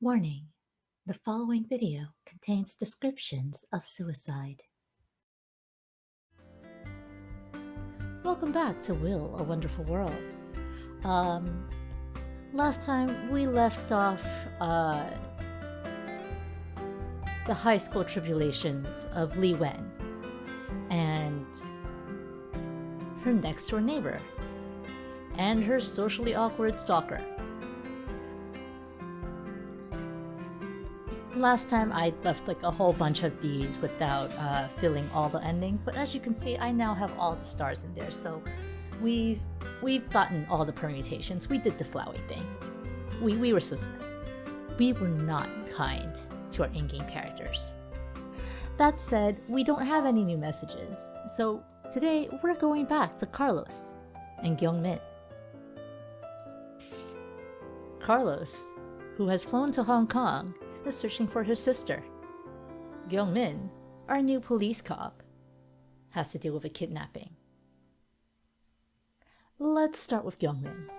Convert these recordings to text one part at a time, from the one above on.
Warning: the following video contains descriptions of suicide. Welcome back to Will, a Wonderful World. Last time we left off the high school tribulations of Li Wen and her next door neighbor and her socially awkward stalker. Last time I left like a whole bunch of these without filling all the endings, but as you can see, I now have all the stars in there, so we've gotten all the permutations. We did the Flowey thing. We were so we were not kind to our in-game characters. That said, we don't have any new messages, so today we're going back to Carlos and Gyeong-min. Carlos, who has flown to Hong Kong, is searching for his sister. Gyeong-min, our new police cop, has to deal with a kidnapping. Let's start with Gyeong-min.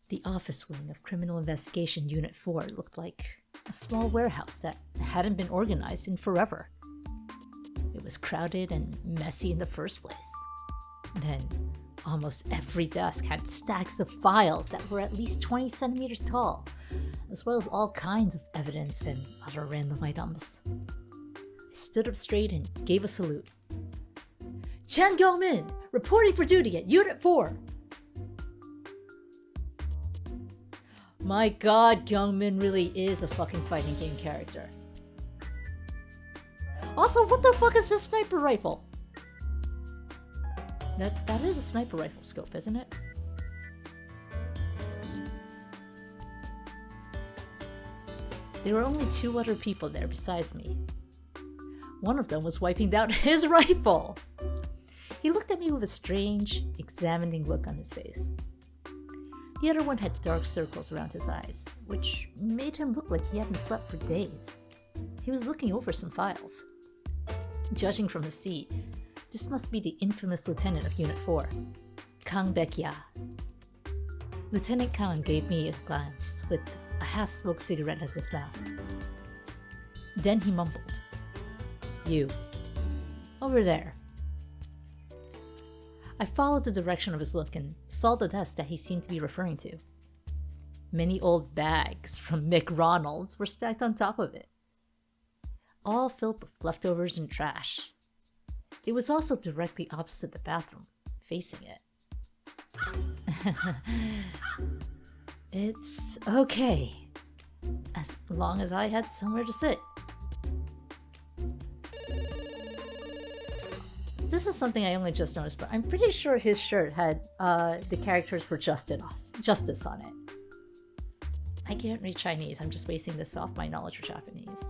The office wing of Criminal Investigation Unit 4 looked like a small warehouse that hadn't been organized in forever. It was crowded and messy in the first place. Then, almost every desk had stacks of files that were at least 20 centimeters tall, as well as all kinds of evidence and other random items. I stood up straight and gave a salute. Chang Gyeong-min, reporting for duty at Unit 4. My god, Gyeong-min really is a fucking fighting game character. Also, what the fuck is this sniper rifle? That is a sniper rifle scope, isn't it? There were only two other people there besides me. One of them was wiping down his rifle! He looked at me with a strange, examining look on his face. The other one had dark circles around his eyes, which made him look like he hadn't slept for days. He was looking over some files. Judging from his seat, this must be the infamous lieutenant of Unit 4, Kang Baek-ya. Lieutenant Kang gave me a glance with a half-smoked cigarette in his mouth. Then he mumbled, "You, over there." I followed the direction of his look and saw the desk that he seemed to be referring to. Many old bags from McRonald's were stacked on top of it, all filled with leftovers and trash. It was also directly opposite the bathroom, facing it. It's okay, as long as I had somewhere to sit. This is something I only just noticed, but I'm pretty sure his shirt had the characters for Justice on it. I can't read Chinese, I'm just basing this off my knowledge of Japanese.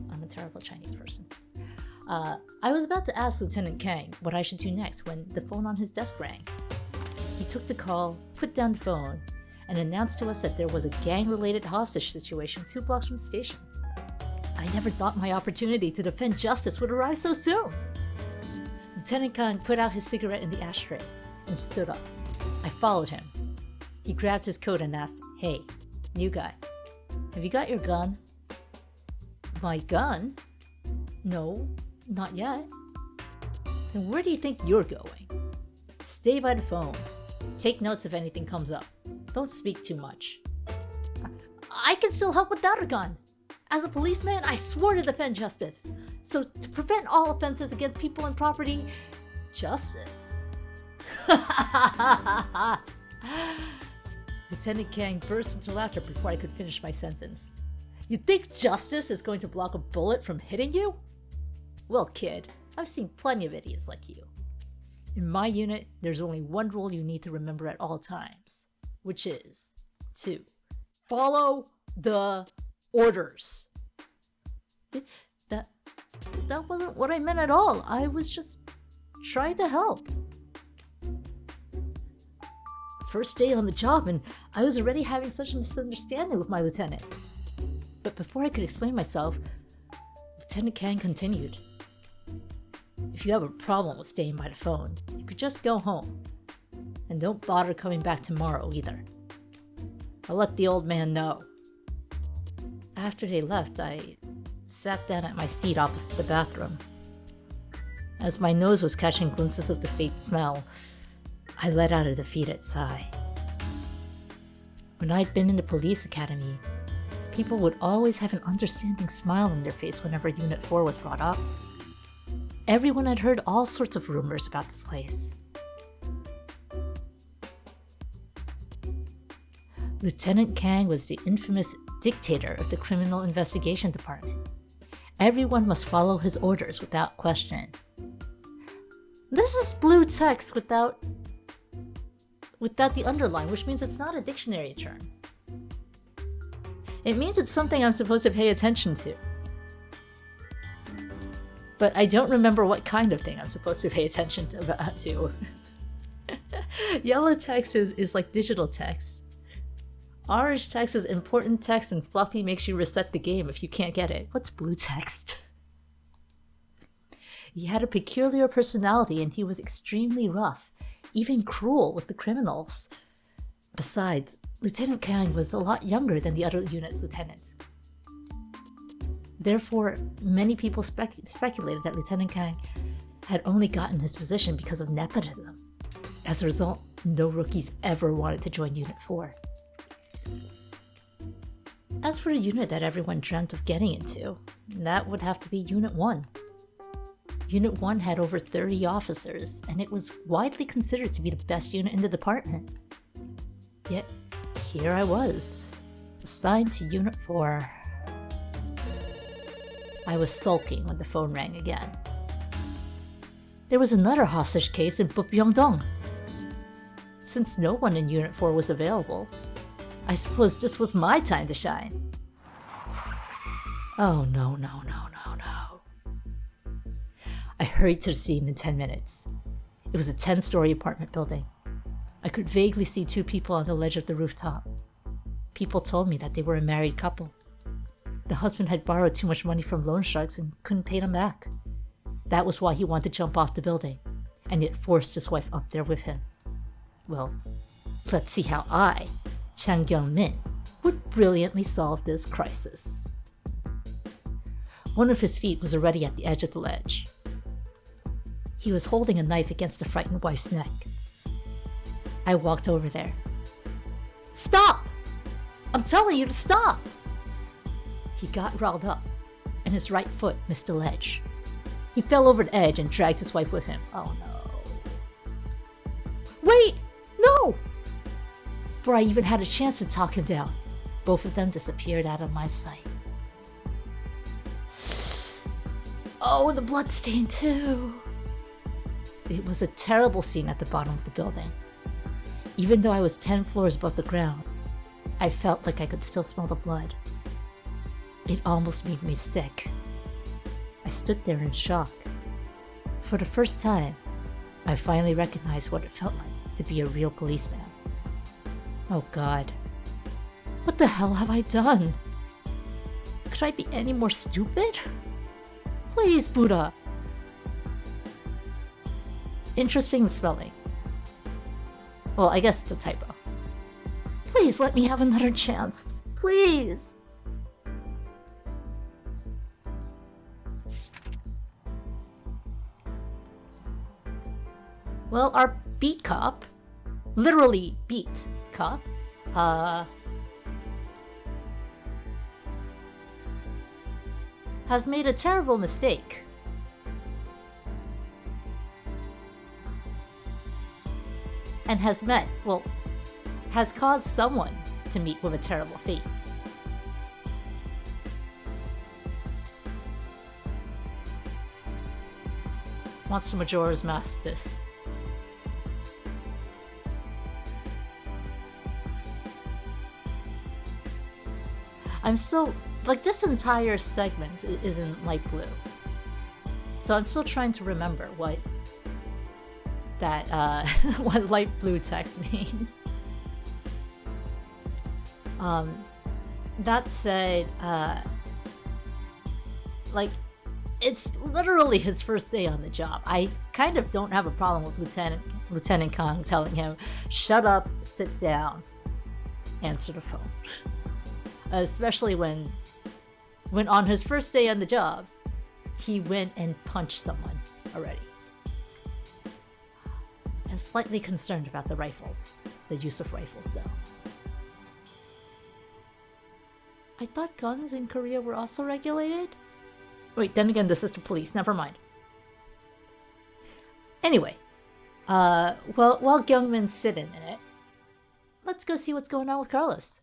I'm a terrible Chinese person. I was about to ask Lieutenant Kang what I should do next when the phone on his desk rang. He took the call, put down the phone, and announced to us that there was a gang-related hostage situation 2 blocks from the station. I never thought my opportunity to defend justice would arrive so soon. Lieutenant Kang put out his cigarette in the ashtray and stood up. I followed him. He grabbed his coat and asked, "Hey, new guy, have you got your gun?" My gun? No, not yet. Then where do you think you're going? Stay by the phone. Take notes if anything comes up. Don't speak too much. I can still help without a gun. As a policeman, I swore to defend justice. So to prevent all offenses against people and property, justice. Lieutenant Kang burst into laughter before I could finish my sentence. You think justice is going to block a bullet from hitting you? Well, kid, I've seen plenty of idiots like you. In my unit, there's only one rule you need to remember at all times, which is to follow the orders. That wasn't what I meant at all. I was just trying to help. First day on the job, and I was already having such a misunderstanding with my lieutenant. But before I could explain myself, Lieutenant Kang continued. If you have a problem with staying by the phone, you could just go home. And don't bother coming back tomorrow either. I'll let the old man know. After they left, I sat down at my seat opposite the bathroom. As my nose was catching glimpses of the faint smell, I let out a defeated sigh. When I'd been in the police academy, people would always have an understanding smile on their face whenever Unit 4 was brought up. Everyone had heard all sorts of rumors about this place. Lieutenant Kang was the infamous dictator of the Criminal Investigation Department. Everyone must follow his orders without question. This is blue text without the underline, which means it's not a dictionary term. It means it's something I'm supposed to pay attention to. But I don't remember what kind of thing I'm supposed to pay attention to. Yellow text is like digital text. Orange text is important text, and fluffy makes you reset the game if you can't get it. What's blue text? He had a peculiar personality, and he was extremely rough, even cruel with the criminals. Besides, Lieutenant Kang was a lot younger than the other unit's lieutenants. Therefore, many people speculated that Lieutenant Kang had only gotten his position because of nepotism. As a result, no rookies ever wanted to join Unit 4. As for the unit that everyone dreamt of getting into, that would have to be Unit 1. Unit 1 had over 30 officers, and it was widely considered to be the best unit in the department. Yet, here I was, assigned to Unit 4. I was sulking when the phone rang again. There was another hostage case in Bukbyongdong. Since no one in Unit 4 was available, I suppose this was my time to shine. Oh no. I hurried to the scene in 10 minutes. It was a 10-story apartment building. I could vaguely see two people on the ledge of the rooftop. People told me that they were a married couple. The husband had borrowed too much money from loan sharks and couldn't pay them back. That was why he wanted to jump off the building, and yet forced his wife up there with him. Well, let's see how I, Chang Gyeong-min, would brilliantly solve this crisis. One of his feet was already at the edge of the ledge. He was holding a knife against the frightened wife's neck. I walked over there. Stop! I'm telling you to stop! He got riled up, and his right foot missed the ledge. He fell over the edge and dragged his wife with him. Oh no. Wait! No! Before I even had a chance to talk him down, both of them disappeared out of my sight. Oh, the bloodstain too! It was a terrible scene at the bottom of the building. Even though I was 10 floors above the ground, I felt like I could still smell the blood. It almost made me sick. I stood there in shock. For the first time, I finally recognized what it felt like to be a real policeman. Oh God. What the hell have I done? Could I be any more stupid? Please, Buddha. Interesting spelling. Well, I guess it's a typo. Please let me have another chance. Please. Well, our beat cop, literally beat cop, has made a terrible mistake. And has caused someone to meet with a terrible fate. Monster Majora's Mask this. I'm still, like, this entire segment is in light blue. So I'm still trying to remember what that, what light blue text means. That said, like, it's literally his first day on the job. I kind of don't have a problem with Lieutenant Lieutenant Kong telling him, "Shut up, sit down, answer the phone." Especially when on his first day on the job, he went and punched someone already. I'm slightly concerned about the rifles, the use of rifles though. I thought guns in Korea were also regulated? Wait, then again, this is the police, never mind. Anyway, while Gyeong-min's sitting in it, let's go see what's going on with Carlos.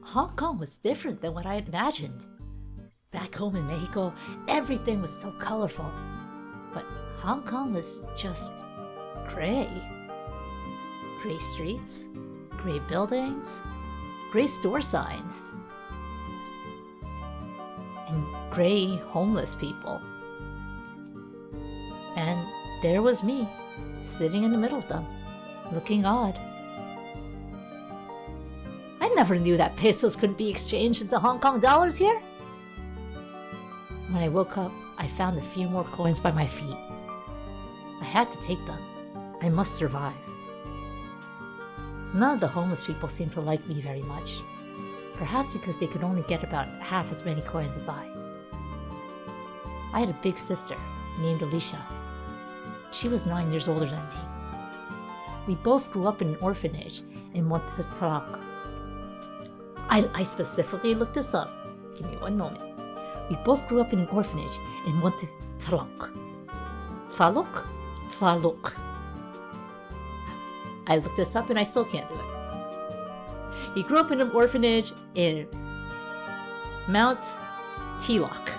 Hong Kong was different than what I had imagined. Back home in Mexico, everything was so colorful. But Hong Kong was just gray. Gray streets, gray buildings, gray store signs, and gray homeless people. And there was me, sitting in the middle of them, looking odd. I never knew that pesos couldn't be exchanged into Hong Kong dollars here. When I woke up, I found a few more coins by my feet. I had to take them. I must survive. None of the homeless people seemed to like me very much. Perhaps because they could only get about half as many coins as I. I had a big sister named Alicia. She was 9 years older than me. We both grew up in an orphanage in Montserrat. I specifically looked this up. Give me one moment. We both grew up in an orphanage in Montserrat. Tlalok? Tlalok. I looked this up and I still can't do it. He grew up in an orphanage in Mount Tlalok.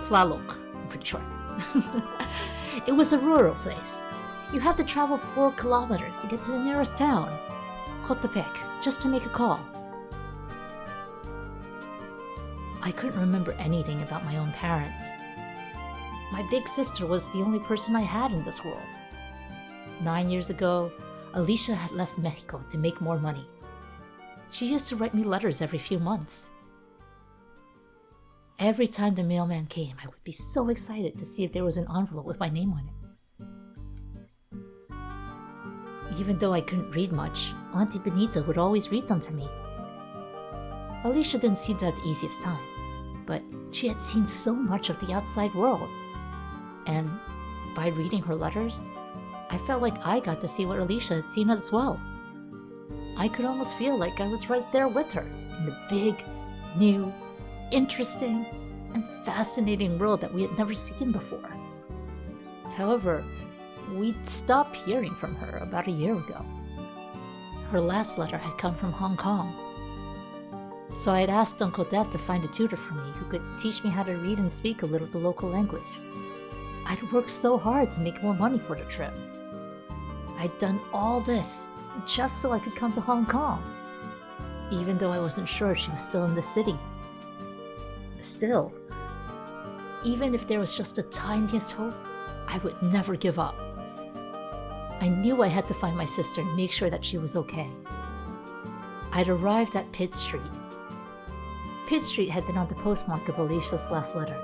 Tlalok, I'm pretty sure. It was a rural place. You had to travel 4 kilometers to get to the nearest town, Coatepec, just to make a call. I couldn't remember anything about my own parents. My big sister was the only person I had in this world. 9 years ago, Alicia had left Mexico to make more money. She used to write me letters every few months. Every time the mailman came, I would be so excited to see if there was an envelope with my name on it. Even though I couldn't read much, Auntie Benita would always read them to me. Alicia didn't seem to have the easiest time, but she had seen so much of the outside world. And by reading her letters, I felt like I got to see what Alicia had seen as well. I could almost feel like I was right there with her in the big, new, interesting, and fascinating world that we had never seen before. However, we'd stopped hearing from her about a year ago. Her last letter had come from Hong Kong. So I had asked Uncle Deb to find a tutor for me who could teach me how to read and speak a little the local language. I'd worked so hard to make more money for the trip. I'd done all this just so I could come to Hong Kong, even though I wasn't sure if she was still in the city. Still, even if there was just the tiniest hope, I would never give up. I knew I had to find my sister and make sure that she was okay. I'd arrived at Pitt Street. Pitt Street had been on the postmark of Alicia's last letter.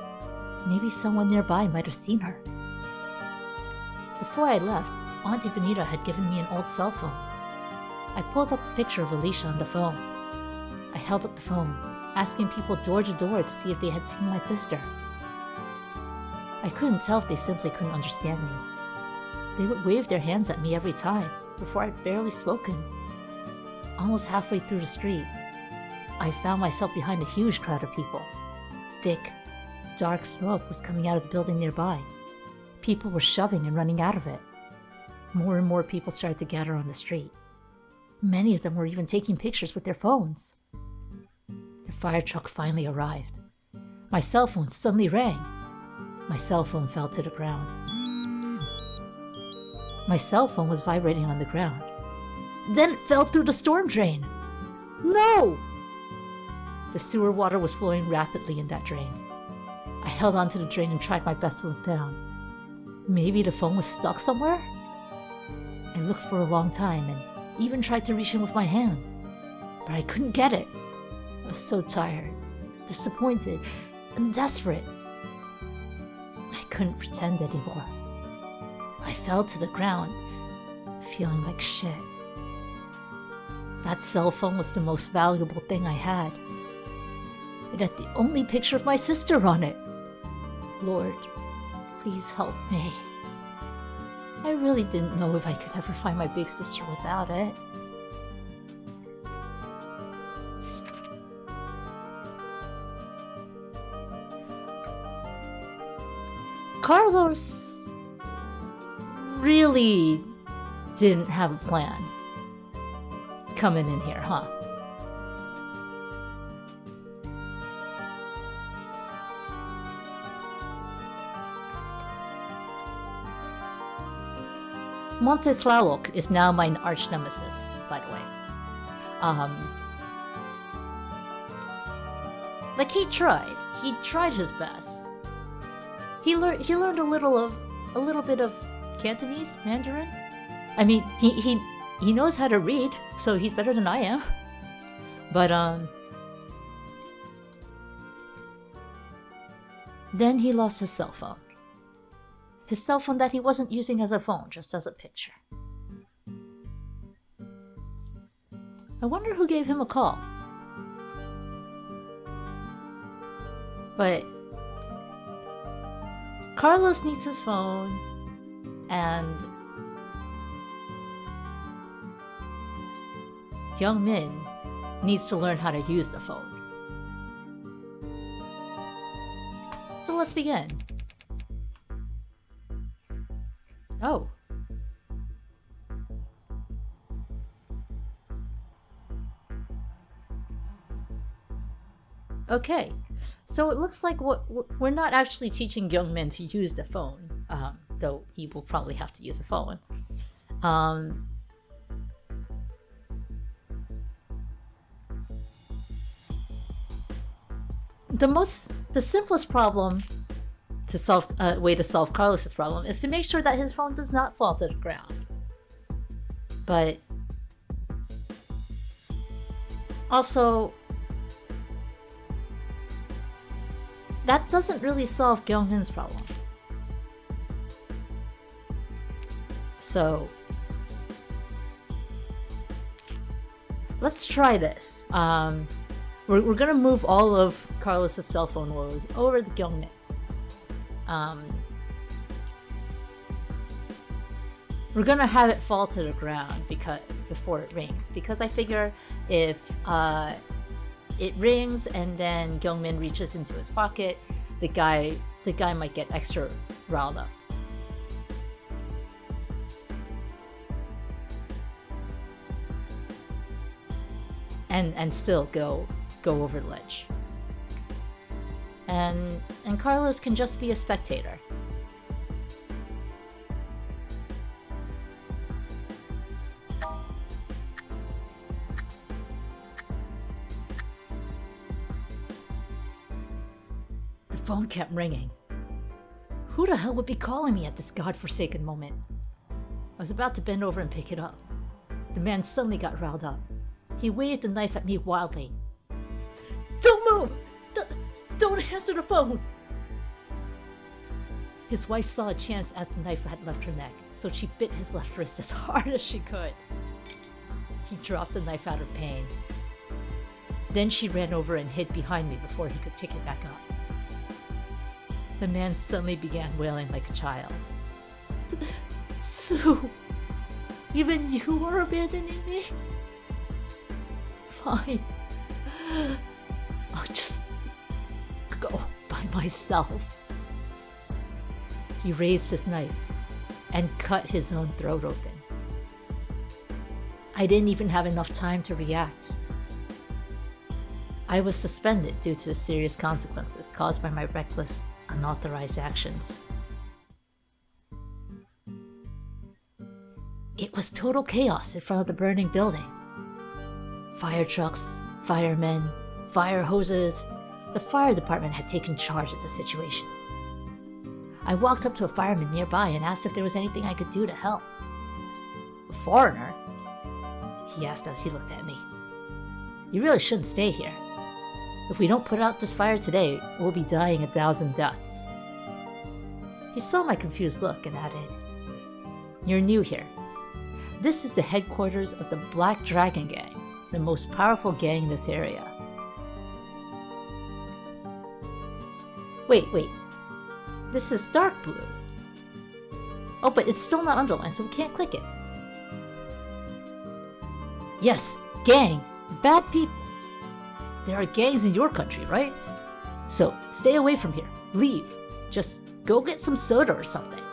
Maybe someone nearby might have seen her. Before I left, Auntie Benita had given me an old cell phone. I pulled up a picture of Alicia on the phone. I held up the phone, asking people door to door to see if they had seen my sister. I couldn't tell if they simply couldn't understand me. They would wave their hands at me every time, before I'd barely spoken. Almost halfway through the street, I found myself behind a huge crowd of people. Thick, dark smoke was coming out of the building nearby. People were shoving and running out of it. More and more people started to gather on the street. Many of them were even taking pictures with their phones. The fire truck finally arrived. My cell phone suddenly rang. My cell phone fell to the ground. My cell phone was vibrating on the ground. Then it fell through the storm drain. No! The sewer water was flowing rapidly in that drain. I held onto the drain and tried my best to look down. Maybe the phone was stuck somewhere? I looked for a long time and even tried to reach in with my hand, but I couldn't get it. I was so tired, disappointed, and desperate. I couldn't pretend anymore. I fell to the ground, feeling like shit. That cell phone was the most valuable thing I had. It had the only picture of my sister on it. Lord, please help me. I really didn't know if I could ever find my big sister without it. Carlos really didn't have a plan coming in here, huh? Montetlaloc is now my arch nemesis, by the way. Like he tried his best. He learned a little bit of Cantonese, Mandarin. I mean, he knows how to read, so he's better than I am. But then he lost his cell phone. His cell phone that he wasn't using as a phone, just as a picture. I wonder who gave him a call. But Carlos needs his phone, and Gyeong-min needs to learn how to use the phone. So let's begin. Oh. Okay, so it looks like we're not actually teaching Gyeong-min to use the phone, though he will probably have to use the phone. The simplest problem to solve way to solve Carlos's problem is to make sure that his phone does not fall to the ground. But also, that doesn't really solve Gyeong-min's problem. So let's try this. We're gonna move all of Carlos's cell phone woes over to Gyeong-min. We're gonna have it fall to the ground before it rings, because I figure if it rings and then Gyeong-min reaches into his pocket, the guy might get extra riled up. And still go over the ledge. And Carlos can just be a spectator. The phone kept ringing. Who the hell would be calling me at this godforsaken moment? I was about to bend over and pick it up. The man suddenly got riled up. He waved the knife at me wildly. Don't move! Don't answer the phone! His wife saw a chance as the knife had left her neck, so she bit his left wrist as hard as she could. He dropped the knife out of pain. Then she ran over and hid behind me before he could pick it back up. The man suddenly began wailing like a child. Sue, even you are abandoning me? Fine. I'll just go by myself. He raised his knife and cut his own throat open. I didn't even have enough time to react. I was suspended due to the serious consequences caused by my reckless, unauthorized actions. It was total chaos in front of the burning building. Fire trucks, firemen, fire hoses. The fire department had taken charge of the situation. I walked up to a fireman nearby and asked if there was anything I could do to help. A foreigner? He asked as he looked at me. You really shouldn't stay here. If we don't put out this fire today, we'll be dying 1,000 deaths. He saw my confused look and added, "You're new here. This is the headquarters of the Black Dragon Gang, the most powerful gang in this area." Wait. This is dark blue. Oh, but it's still not underlined, so we can't click it. Yes, gang. Bad people. There are gangs in your country, right? So stay away from here. Leave. Just go get some soda or something.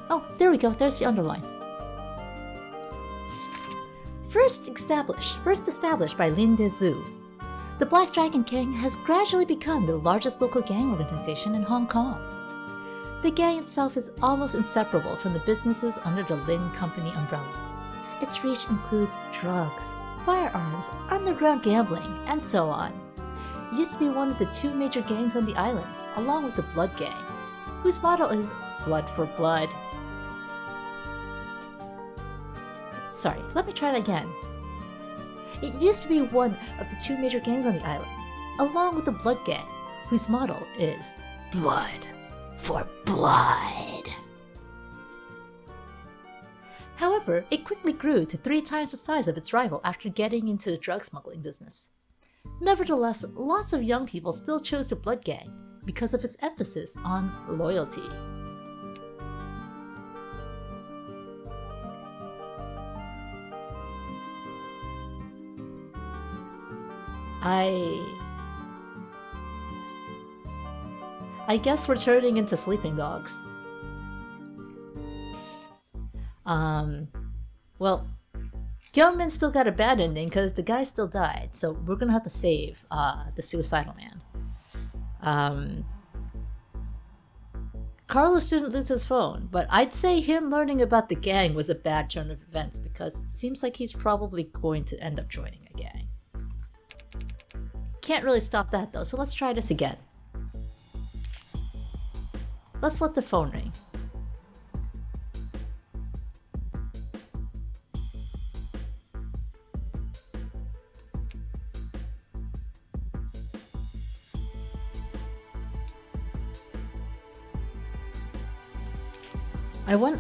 Oh, there we go. There's the underline. First established by Lin Dezhu, the Black Dragon Gang has gradually become the largest local gang organization in Hong Kong. The gang itself is almost inseparable from the businesses under the Lin Company umbrella. Its reach includes drugs, firearms, underground gambling, and so on. It used to be one of the two major gangs on the island, along with the Blood Gang, whose motto is blood for blood. Sorry, let me try that again. It used to be one of the two major gangs on the island, along with the Blood Gang, whose motto is blood for blood. However, it quickly grew to 3 times the size of its rival after getting into the drug smuggling business. Nevertheless, lots of young people still chose the Blood Gang because of its emphasis on loyalty. I guess we're turning into sleeping dogs. Well, Gyeong-min still got a bad ending because the guy still died, so we're gonna have to save the suicidal man. Carlos didn't lose his phone, but I'd say him learning about the gang was a bad turn of events because it seems like he's probably going to end up joining a gang. Can't really stop that though, so let's try this again. Let's let the phone ring.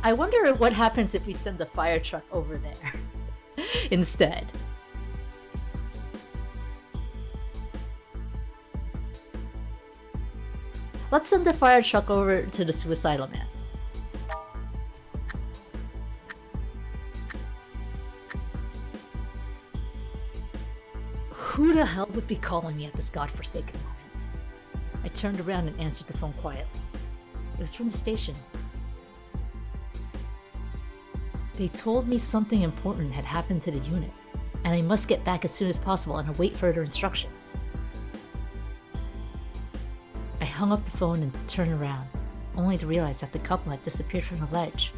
I wonder what happens if we send the fire truck over there instead. Let's send the fire truck over to the suicidal man. Who the hell would be calling me at this godforsaken moment? I turned around and answered the phone quietly. It was from the station. They told me something important had happened to the unit, and I must get back as soon as possible and await further instructions. I hung up the phone and turned around, only to realize that the couple had disappeared from the ledge.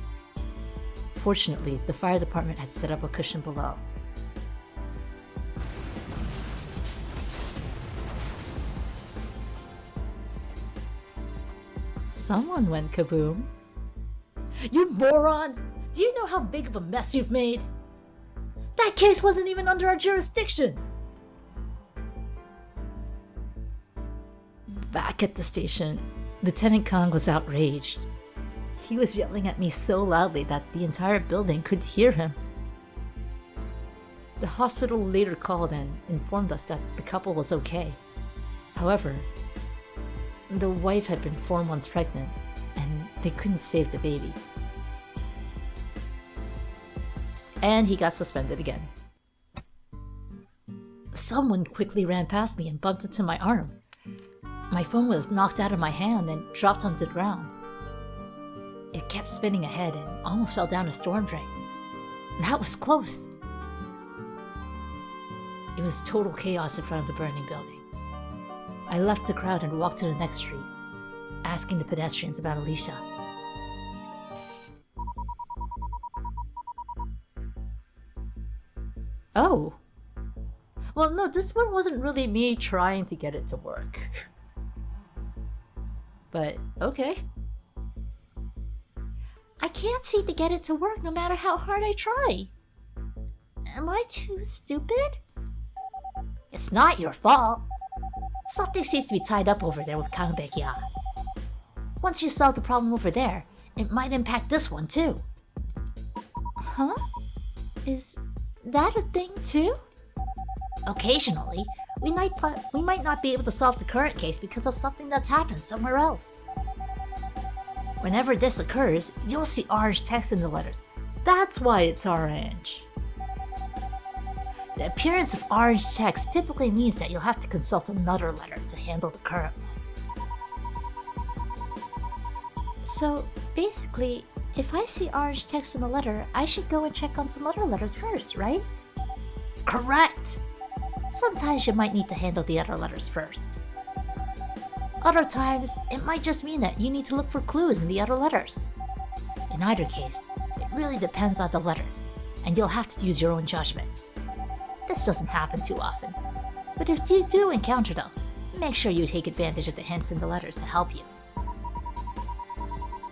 Fortunately, the fire department had set up a cushion below. Someone went kaboom. You moron! Do you know how big of a mess you've made? That case wasn't even under our jurisdiction! Back at the station, Lieutenant Kang was outraged. He was yelling at me so loudly that the entire building could hear him. The hospital later called and informed us that the couple was okay. However, the wife had been 4 months pregnant, and they couldn't save the baby. And he got suspended again. Someone quickly ran past me and bumped into my arm. My phone was knocked out of my hand and dropped onto the ground. It kept spinning ahead and almost fell down a storm drain. That was close. It was total chaos in front of the burning building. I left the crowd and walked to the next street, asking the pedestrians about Alicia. Oh. Well, no, this one wasn't really me trying to get it to work. But, okay. I can't seem to get it to work no matter how hard I try. Am I too stupid? It's not your fault. Something seems to be tied up over there with Kang Baek-ya. Once you solve the problem over there, it might impact this one too. Huh? Is that a thing too? Occasionally, we might not be able to solve the current case because of something that's happened somewhere else. Whenever this occurs, you'll see orange text in the letters. That's why it's orange. The appearance of orange text typically means that you'll have to consult another letter to handle the current one. So basically, if I see orange text in a letter, I should go and check on some other letters first, right? Correct! Sometimes you might need to handle the other letters first. Other times, it might just mean that you need to look for clues in the other letters. In either case, it really depends on the letters, and you'll have to use your own judgment. This doesn't happen too often, but if you do encounter them, make sure you take advantage of the hints in the letters to help you.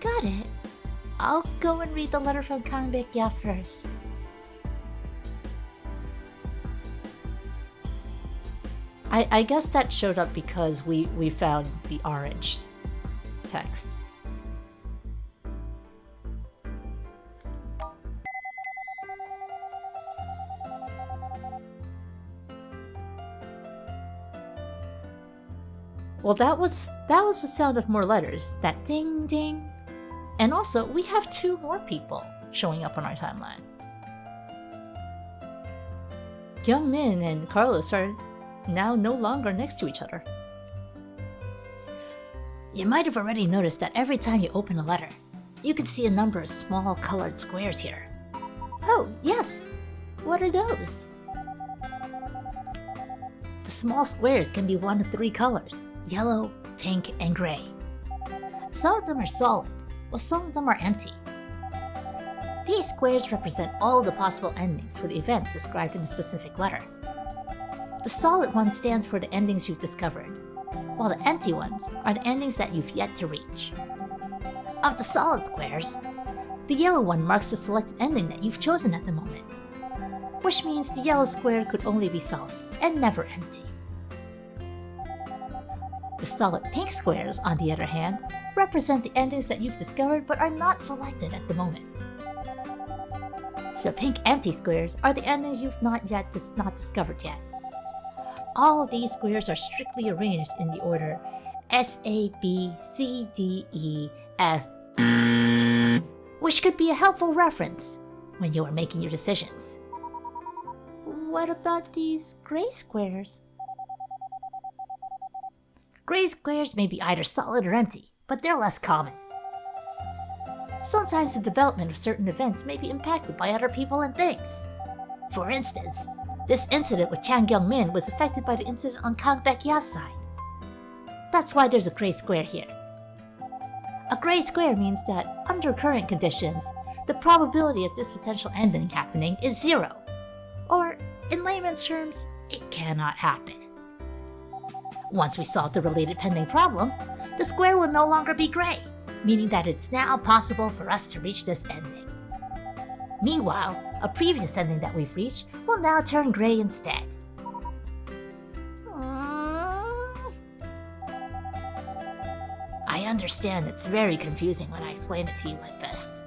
Got it. I'll go and read the letter from Chang Gyeong-min first. I guess that showed up because we found the orange text. Well, that was the sound of more letters. That ding ding. And also, we have 2 more people showing up on our timeline. Gyeong-min and Carlos are now no longer next to each other. You might have already noticed that every time you open a letter, you can see a number of small colored squares here. Oh, yes! What are those? The small squares can be one of 3 colors: yellow, pink, and gray. Some of them are solid, while some of them are empty. These squares represent all the possible endings for the events described in a specific letter. The solid one stands for the endings you've discovered, while the empty ones are the endings that you've yet to reach. Of the solid squares, the yellow one marks the selected ending that you've chosen at the moment, which means the yellow square could only be solid and never empty. The solid pink squares, on the other hand, represent the endings that you've discovered but are not selected at the moment. The pink empty squares are the endings you've not discovered yet. All of these squares are strictly arranged in the order S, A, B, C, D, E, F, which could be a helpful reference when you are making your decisions. What about these gray squares? Gray squares may be either solid or empty, but they're less common. Sometimes the development of certain events may be impacted by other people and things. For instance, this incident with Chang Gyeong-min was affected by the incident on Kang Baek-ya's side. That's why there's a gray square here. A gray square means that, under current conditions, the probability of this potential ending happening is 0. Or, in layman's terms, it cannot happen. Once we solve the related pending problem, the square will no longer be gray, meaning that it's now possible for us to reach this ending. Meanwhile, a previous ending that we've reached will now turn gray instead. I understand it's very confusing when I explain it to you like this.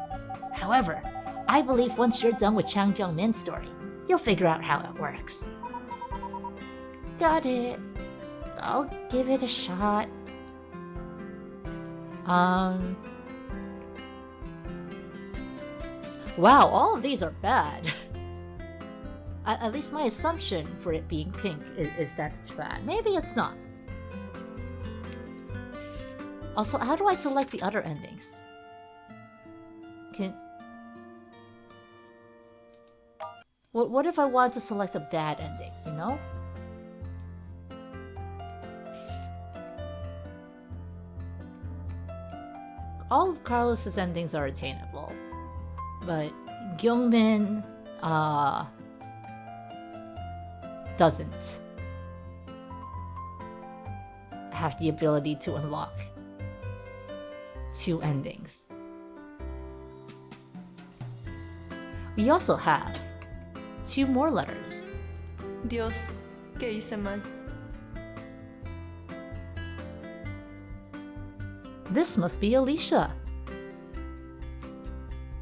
However, I believe once you're done with Chang Gyeong-min's story, you'll figure out how it works. Got it. I'll give it a shot. Wow, all of these are bad. At least my assumption for it being pink is that it's bad. Maybe it's not. Also, how do I select the other endings? What if I want to select a bad ending, you know? All of Carlos's endings are attainable, but Gyeong-min doesn't have the ability to unlock 2 endings. We also have 2 more letters. Dios, ¿qué hice mal? This must be Alicia.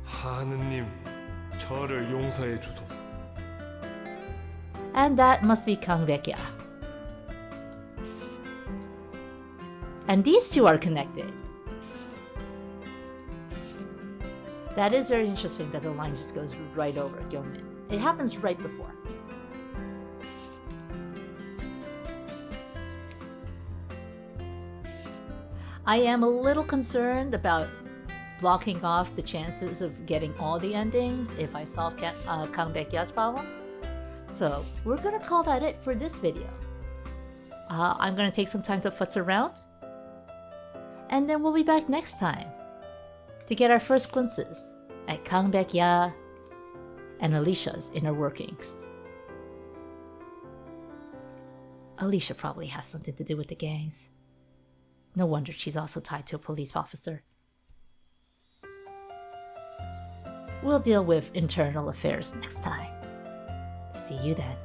하느님, 저를 용서해 주소. And that must be Kang Baek-ya. And these two are connected. That is very interesting that the line just goes right over Gyeong-min. It happens right before. I am a little concerned about blocking off the chances of getting all the endings if I solve Kang Baek-ya's problems. So we're gonna call that it for this video. I'm gonna take some time to futz around, and then we'll be back next time to get our first glimpses at Kang Baek-ya and Alicia's inner workings. Alicia probably has something to do with the gangs. No wonder she's also tied to a police officer. We'll deal with internal affairs next time. See you then.